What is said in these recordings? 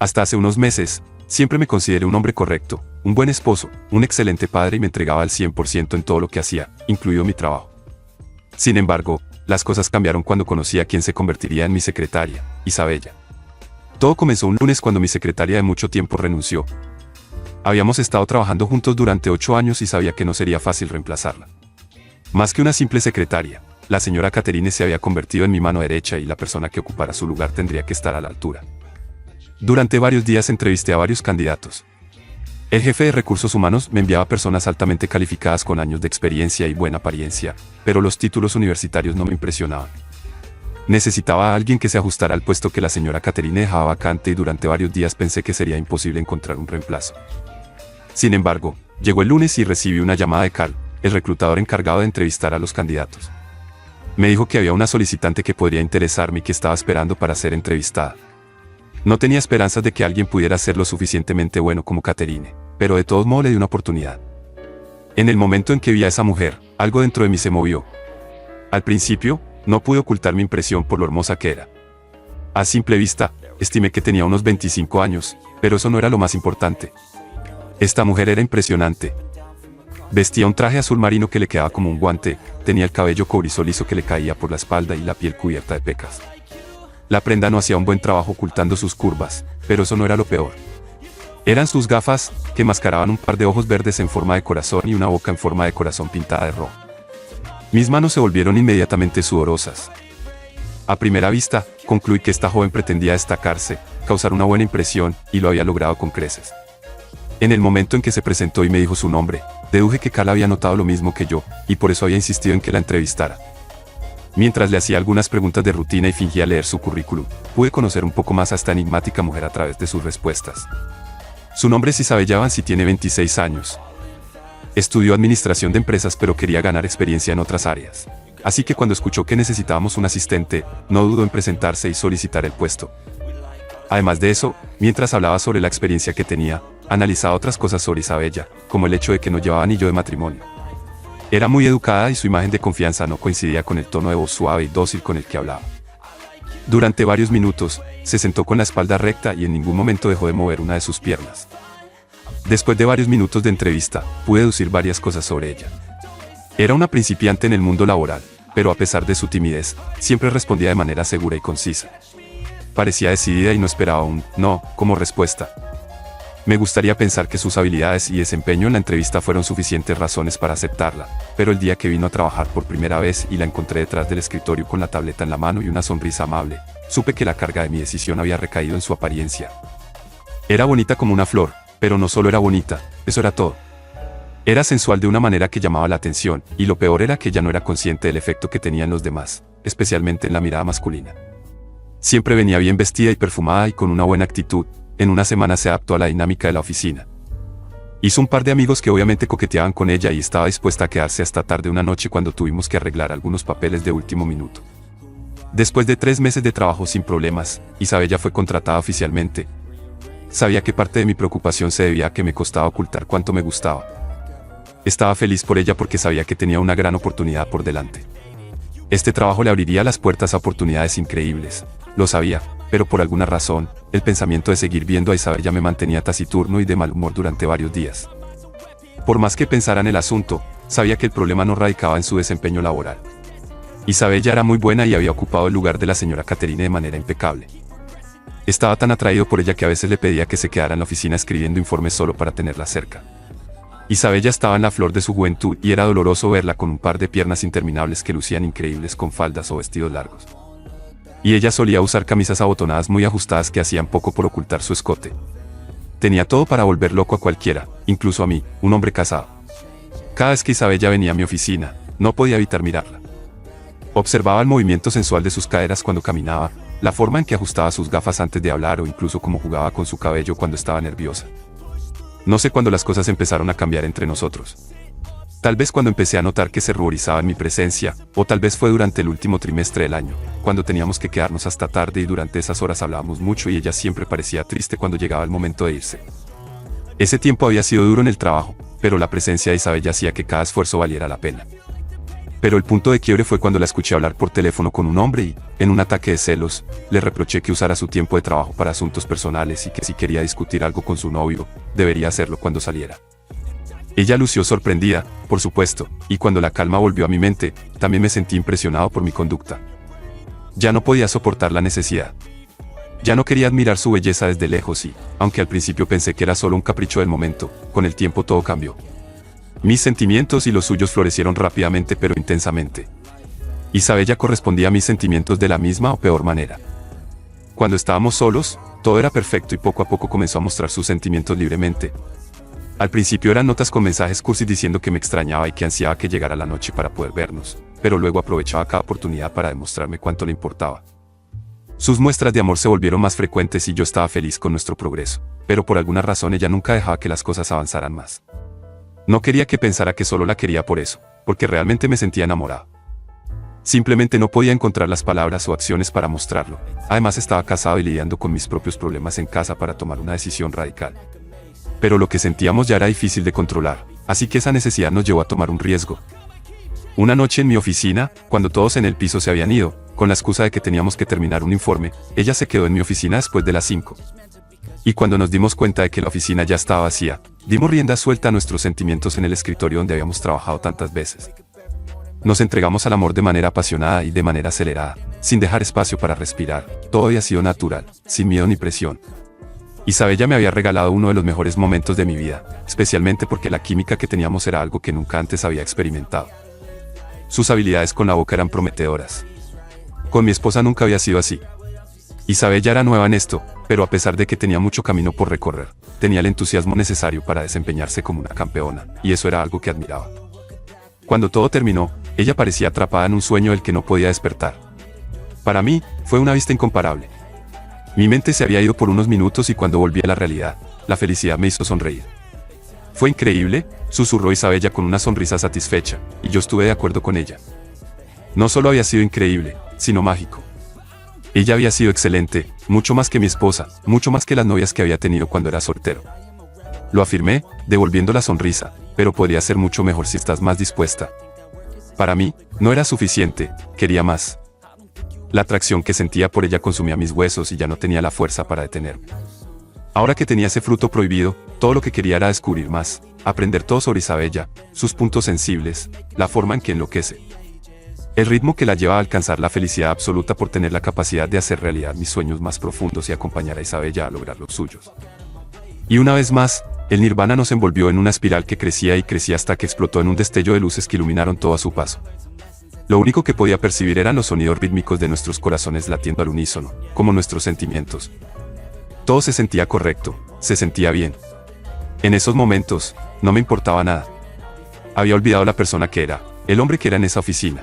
Hasta hace unos meses, siempre me consideré un hombre correcto, un buen esposo, un excelente padre y me entregaba al 100% en todo lo que hacía, incluido mi trabajo. Sin embargo, las cosas cambiaron cuando conocí a quien se convertiría en mi secretaria, Isabella. Todo comenzó un lunes cuando mi secretaria de mucho tiempo renunció. Habíamos estado trabajando juntos durante 8 años y sabía que no sería fácil reemplazarla. Más que una simple secretaria, la señora Caterine se había convertido en mi mano derecha y la persona que ocupara su lugar tendría que estar a la altura. Durante varios días entrevisté a varios candidatos. El jefe de recursos humanos me enviaba personas altamente calificadas con años de experiencia y buena apariencia, pero los títulos universitarios no me impresionaban. Necesitaba a alguien que se ajustara al puesto que la señora Caterine dejaba vacante y durante varios días pensé que sería imposible encontrar un reemplazo. Sin embargo, llegó el lunes y recibí una llamada de Carl, el reclutador encargado de entrevistar a los candidatos. Me dijo que había una solicitante que podría interesarme y que estaba esperando para ser entrevistada. No tenía esperanzas de que alguien pudiera ser lo suficientemente bueno como Caterine, pero de todos modos le di una oportunidad. En el momento en que vi a esa mujer, algo dentro de mí se movió. Al principio, no pude ocultar mi impresión por lo hermosa que era. A simple vista, estimé que tenía unos 25 años, pero eso no era lo más importante. Esta mujer era impresionante. Vestía un traje azul marino que le quedaba como un guante, tenía el cabello cobrizo liso que le caía por la espalda y la piel cubierta de pecas. La prenda no hacía un buen trabajo ocultando sus curvas, pero eso no era lo peor. Eran sus gafas, que mascaraban un par de ojos verdes en forma de corazón y una boca en forma de corazón pintada de rojo. Mis manos se volvieron inmediatamente sudorosas. A primera vista, concluí que esta joven pretendía destacarse, causar una buena impresión, y lo había logrado con creces. En el momento en que se presentó y me dijo su nombre, deduje que Carl había notado lo mismo que yo, y por eso había insistido en que la entrevistara. Mientras le hacía algunas preguntas de rutina y fingía leer su currículum, pude conocer un poco más a esta enigmática mujer a través de sus respuestas. Su nombre es Isabella Vance y tiene 26 años. Estudió administración de empresas pero quería ganar experiencia en otras áreas. Así que cuando escuchó que necesitábamos un asistente, no dudó en presentarse y solicitar el puesto. Además de eso, mientras hablaba sobre la experiencia que tenía, analizaba otras cosas sobre Isabella, como el hecho de que no llevaba anillo de matrimonio. Era muy educada y su imagen de confianza no coincidía con el tono de voz suave y dócil con el que hablaba. Durante varios minutos, se sentó con la espalda recta y en ningún momento dejó de mover una de sus piernas. Después de varios minutos de entrevista, pude deducir varias cosas sobre ella. Era una principiante en el mundo laboral, pero a pesar de su timidez, siempre respondía de manera segura y concisa. Parecía decidida y no esperaba un no como respuesta. Me gustaría pensar que sus habilidades y desempeño en la entrevista fueron suficientes razones para aceptarla, pero el día que vino a trabajar por primera vez y la encontré detrás del escritorio con la tableta en la mano y una sonrisa amable, supe que la carga de mi decisión había recaído en su apariencia. Era bonita como una flor, pero no solo era bonita, eso era todo. Era sensual de una manera que llamaba la atención, y lo peor era que ella no era consciente del efecto que tenía en los demás, especialmente en la mirada masculina. Siempre venía bien vestida y perfumada y con una buena actitud. En una semana se adaptó a la dinámica de la oficina. Hizo un par de amigos que obviamente coqueteaban con ella y estaba dispuesta a quedarse hasta tarde una noche cuando tuvimos que arreglar algunos papeles de último minuto. Después de 3 meses de trabajo sin problemas, Isabella fue contratada oficialmente. Sabía que parte de mi preocupación se debía a que me costaba ocultar cuánto me gustaba. Estaba feliz por ella porque sabía que tenía una gran oportunidad por delante. Este trabajo le abriría las puertas a oportunidades increíbles, lo sabía, pero por alguna razón, el pensamiento de seguir viendo a Isabella me mantenía taciturno y de mal humor durante varios días. Por más que pensara en el asunto, sabía que el problema no radicaba en su desempeño laboral. Isabella era muy buena y había ocupado el lugar de la señora Caterine de manera impecable. Estaba tan atraído por ella que a veces le pedía que se quedara en la oficina escribiendo informes solo para tenerla cerca. Isabella estaba en la flor de su juventud y era doloroso verla con un par de piernas interminables que lucían increíbles con faldas o vestidos largos. Y ella solía usar camisas abotonadas muy ajustadas que hacían poco por ocultar su escote. Tenía todo para volver loco a cualquiera, incluso a mí, un hombre casado. Cada vez que Isabella venía a mi oficina, no podía evitar mirarla. Observaba el movimiento sensual de sus caderas cuando caminaba, la forma en que ajustaba sus gafas antes de hablar o incluso cómo jugaba con su cabello cuando estaba nerviosa. No sé cuándo las cosas empezaron a cambiar entre nosotros. Tal vez cuando empecé a notar que se ruborizaba en mi presencia, o tal vez fue durante el último trimestre del año, cuando teníamos que quedarnos hasta tarde y durante esas horas hablábamos mucho y ella siempre parecía triste cuando llegaba el momento de irse. Ese tiempo había sido duro en el trabajo, pero la presencia de Isabella hacía que cada esfuerzo valiera la pena. Pero el punto de quiebre fue cuando la escuché hablar por teléfono con un hombre y, en un ataque de celos, le reproché que usara su tiempo de trabajo para asuntos personales y que si quería discutir algo con su novio, debería hacerlo cuando saliera. Ella lució sorprendida, por supuesto, y cuando la calma volvió a mi mente, también me sentí impresionado por mi conducta. Ya no podía soportar la necesidad. Ya no quería admirar su belleza desde lejos y, aunque al principio pensé que era solo un capricho del momento, con el tiempo todo cambió. Mis sentimientos y los suyos florecieron rápidamente pero intensamente. Isabella correspondía a mis sentimientos de la misma o peor manera. Cuando estábamos solos, todo era perfecto y poco a poco comenzó a mostrar sus sentimientos libremente. Al principio eran notas con mensajes cursis diciendo que me extrañaba y que ansiaba que llegara la noche para poder vernos, pero luego aprovechaba cada oportunidad para demostrarme cuánto le importaba. Sus muestras de amor se volvieron más frecuentes y yo estaba feliz con nuestro progreso, pero por alguna razón ella nunca dejaba que las cosas avanzaran más. No quería que pensara que solo la quería por eso, porque realmente me sentía enamorado. Simplemente no podía encontrar las palabras o acciones para mostrarlo. Además estaba casado y lidiando con mis propios problemas en casa para tomar una decisión radical. Pero lo que sentíamos ya era difícil de controlar, así que esa necesidad nos llevó a tomar un riesgo. Una noche en mi oficina, cuando todos en el piso se habían ido, con la excusa de que teníamos que terminar un informe, ella se quedó en mi oficina después de las 5. Y cuando nos dimos cuenta de que la oficina ya estaba vacía, dimos rienda suelta a nuestros sentimientos en el escritorio donde habíamos trabajado tantas veces. Nos entregamos al amor de manera apasionada y de manera acelerada, sin dejar espacio para respirar. Todo había sido natural, sin miedo ni presión. Isabella me había regalado uno de los mejores momentos de mi vida, especialmente porque la química que teníamos era algo que nunca antes había experimentado. Sus habilidades con la boca eran prometedoras. Con mi esposa nunca había sido así. Isabella era nueva en esto, pero a pesar de que tenía mucho camino por recorrer, tenía el entusiasmo necesario para desempeñarse como una campeona, y eso era algo que admiraba. Cuando todo terminó, ella parecía atrapada en un sueño del que no podía despertar. Para mí, fue una vista incomparable. Mi mente se había ido por unos minutos y cuando volví a la realidad, la felicidad me hizo sonreír. «Fue increíble», susurró Isabella con una sonrisa satisfecha, y yo estuve de acuerdo con ella. No solo había sido increíble, sino mágico. Ella había sido excelente, mucho más que mi esposa, mucho más que las novias que había tenido cuando era soltero. Lo afirmé, devolviendo la sonrisa, pero podría ser mucho mejor si estás más dispuesta. Para mí, no era suficiente, quería más. La atracción que sentía por ella consumía mis huesos y ya no tenía la fuerza para detenerme. Ahora que tenía ese fruto prohibido, todo lo que quería era descubrir más, aprender todo sobre Isabella, sus puntos sensibles, la forma en que enloquece. El ritmo que la lleva a alcanzar la felicidad absoluta por tener la capacidad de hacer realidad mis sueños más profundos y acompañar a Isabella a lograr los suyos. Y una vez más, el nirvana nos envolvió en una espiral que crecía y crecía hasta que explotó en un destello de luces que iluminaron todo a su paso. Lo único que podía percibir eran los sonidos rítmicos de nuestros corazones latiendo al unísono, como nuestros sentimientos. Todo se sentía correcto, se sentía bien. En esos momentos, no me importaba nada. Había olvidado la persona que era, el hombre que era en esa oficina.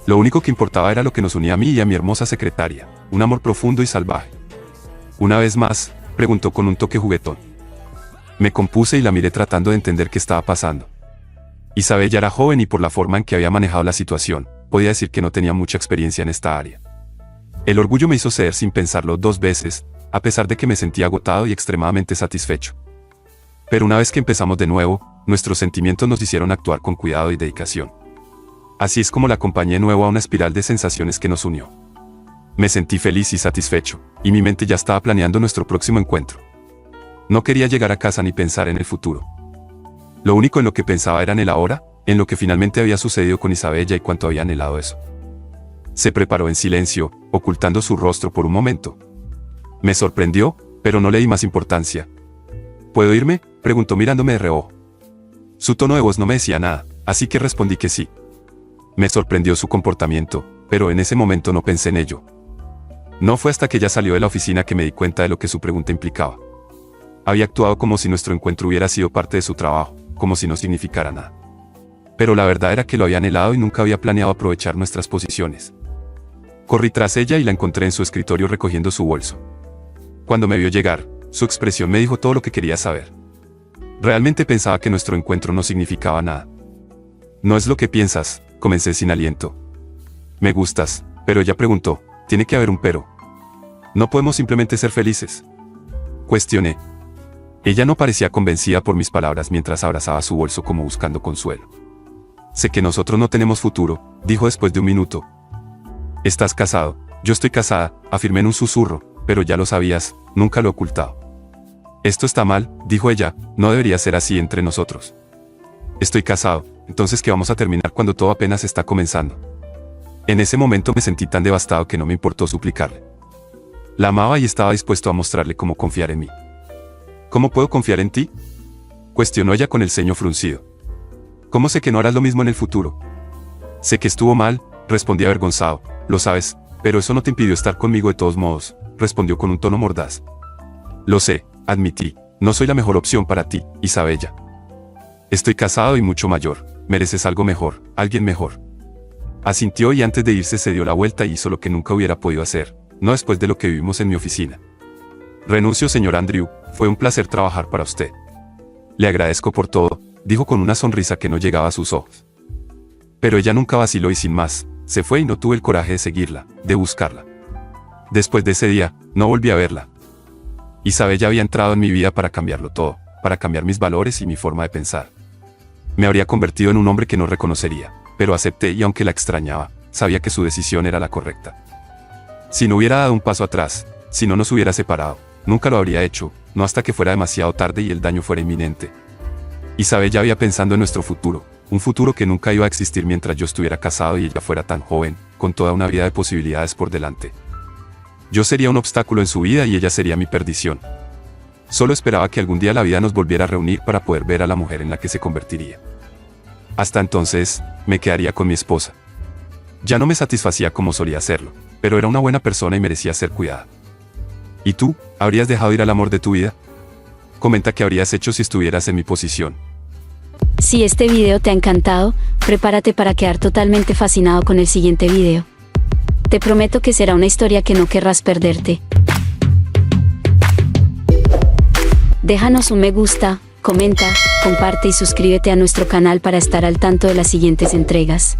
Lo único que importaba era lo que nos unía a mí y a mi hermosa secretaria, un amor profundo y salvaje. Una vez más, preguntó con un toque juguetón. Me compuse y la miré tratando de entender qué estaba pasando. Isabella era joven y por la forma en que había manejado la situación, podía decir que no tenía mucha experiencia en esta área. El orgullo me hizo ceder sin pensarlo 2 veces, a pesar de que me sentía agotado y extremadamente satisfecho. Pero una vez que empezamos de nuevo, nuestros sentimientos nos hicieron actuar con cuidado y dedicación. Así es como la acompañé de nuevo a una espiral de sensaciones que nos unió. Me sentí feliz y satisfecho, y mi mente ya estaba planeando nuestro próximo encuentro. No quería llegar a casa ni pensar en el futuro. Lo único en lo que pensaba era en el ahora, en lo que finalmente había sucedido con Isabella y cuánto había anhelado eso. Se preparó en silencio, ocultando su rostro por un momento. Me sorprendió, pero no le di más importancia. ¿Puedo irme?, preguntó mirándome de reojo. Su tono de voz no me decía nada, así que respondí que sí. Me sorprendió su comportamiento, pero en ese momento no pensé en ello. No fue hasta que ella salió de la oficina que me di cuenta de lo que su pregunta implicaba. Había actuado como si nuestro encuentro hubiera sido parte de su trabajo, como si no significara nada. Pero la verdad era que lo había anhelado y nunca había planeado aprovechar nuestras posiciones. Corrí tras ella y la encontré en su escritorio recogiendo su bolso. Cuando me vio llegar, su expresión me dijo todo lo que quería saber. Realmente pensaba que nuestro encuentro no significaba nada. No es lo que piensas, comencé sin aliento. Me gustas, pero ella preguntó, tiene que haber un pero. No podemos simplemente ser felices. Cuestioné. Ella no parecía convencida por mis palabras mientras abrazaba su bolso como buscando consuelo. sé que nosotros no tenemos futuro, dijo después de un minuto. ¿Estás casado? Yo estoy casada, afirmé en un susurro, pero ya lo sabías, nunca lo he ocultado. Esto está mal, dijo ella, no debería ser así entre nosotros. Estoy casado, entonces ¿qué vamos a terminar cuando todo apenas está comenzando? En ese momento me sentí tan devastado que no me importó suplicarle. La amaba y estaba dispuesto a mostrarle cómo confiar en mí. ¿Cómo puedo confiar en ti?, cuestionó ella con el ceño fruncido. ¿Cómo sé que no harás lo mismo en el futuro? Sé que estuvo mal, respondí avergonzado, lo sabes, pero eso no te impidió estar conmigo de todos modos, respondió con un tono mordaz. Lo sé, admití, no soy la mejor opción para ti, Isabella. Estoy casado y mucho mayor, mereces algo mejor, alguien mejor. Asintió y antes de irse se dio la vuelta y hizo lo que nunca hubiera podido hacer, no después de lo que vivimos en mi oficina. Renuncio, señor Andrew, fue un placer trabajar para usted. Le agradezco por todo, dijo con una sonrisa que no llegaba a sus ojos. Pero ella nunca vaciló y sin más, se fue y no tuve el coraje de seguirla, de buscarla. Después de ese día, no volví a verla. Isabella había entrado en mi vida para cambiarlo todo, para cambiar mis valores y mi forma de pensar. Me habría convertido en un hombre que no reconocería, pero acepté y aunque la extrañaba, sabía que su decisión era la correcta. Si no hubiera dado un paso atrás, si no nos hubiera separado, nunca lo habría hecho, no hasta que fuera demasiado tarde y el daño fuera inminente. Isabella había pensando en nuestro futuro, un futuro que nunca iba a existir mientras yo estuviera casado y ella fuera tan joven, con toda una vida de posibilidades por delante. Yo sería un obstáculo en su vida y ella sería mi perdición. Solo esperaba que algún día la vida nos volviera a reunir para poder ver a la mujer en la que se convertiría. Hasta entonces, me quedaría con mi esposa. Ya no me satisfacía como solía hacerlo, pero era una buena persona y merecía ser cuidada. ¿Y tú, habrías dejado ir al amor de tu vida? Comenta qué habrías hecho si estuvieras en mi posición. Si este video te ha encantado, prepárate para quedar totalmente fascinado con el siguiente video. Te prometo que será una historia que no querrás perderte. Déjanos un me gusta, comenta, comparte y suscríbete a nuestro canal para estar al tanto de las siguientes entregas.